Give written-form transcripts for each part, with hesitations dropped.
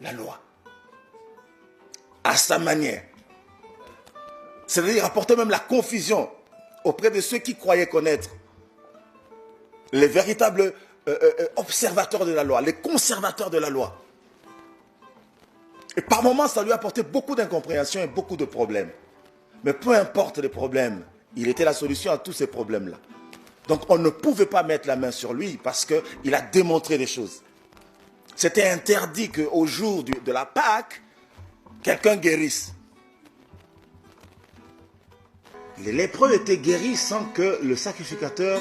la loi. À sa manière. C'est-à-dire apporter même la confusion auprès de ceux qui croyaient connaître les véritables observateurs de la loi, les conservateurs de la loi. Et par moments, ça lui a apporté beaucoup d'incompréhension et beaucoup de problèmes. Mais peu importe les problèmes, il était la solution à tous ces problèmes-là. Donc on ne pouvait pas mettre la main sur lui parce qu'il a démontré des choses. C'était interdit qu'au jour de la Pâque, quelqu'un guérisse. Les lépreux étaient guéris sans que le sacrificateur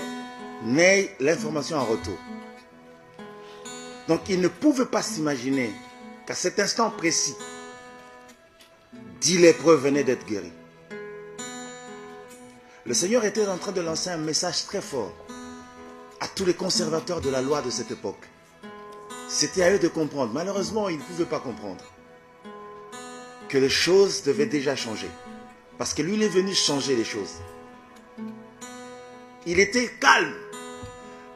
n'ait l'information en retour. Donc il ne pouvait pas s'imaginer qu'à cet instant précis, 10 lépreux venaient d'être guéris. Le Seigneur était en train de lancer un message très fort à tous les conservateurs de la loi de cette époque. C'était à eux de comprendre. Malheureusement, ils ne pouvaient pas comprendre que les choses devaient déjà changer. Parce que lui, il est venu changer les choses. Il était calme.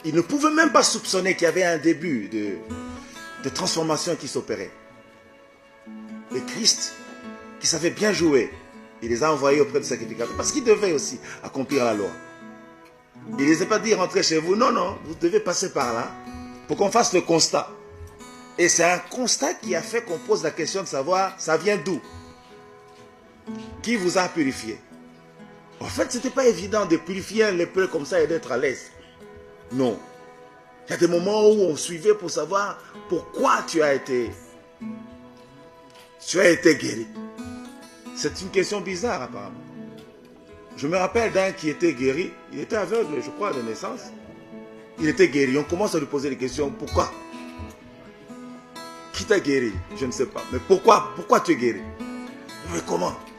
Il ne pouvait même pas soupçonner qu'il y avait un début de transformation qui s'opérait. Et Christ, qui savait bien jouer, il les a envoyés auprès du sacrificateur parce qu'il devait aussi accomplir la loi. Il ne les a pas dit rentrer chez vous. Non, non, vous devez passer par là pour qu'on fasse le constat. Et c'est un constat qui a fait qu'on pose la question de savoir, ça vient d'où? Qui vous a purifié? En fait, ce n'était pas évident de purifier un lépreux comme ça et d'être à l'aise. Non. Il y a des moments où on suivait pour savoir pourquoi tu as été guéri. C'est une question bizarre apparemment. Je me rappelle d'un qui était guéri. Il était aveugle, je crois, de naissance. Il était guéri. On commence à lui poser des questions. Pourquoi? Qui t'a guéri? Je ne sais pas. Mais pourquoi? Pourquoi tu es guéri? Mais comment?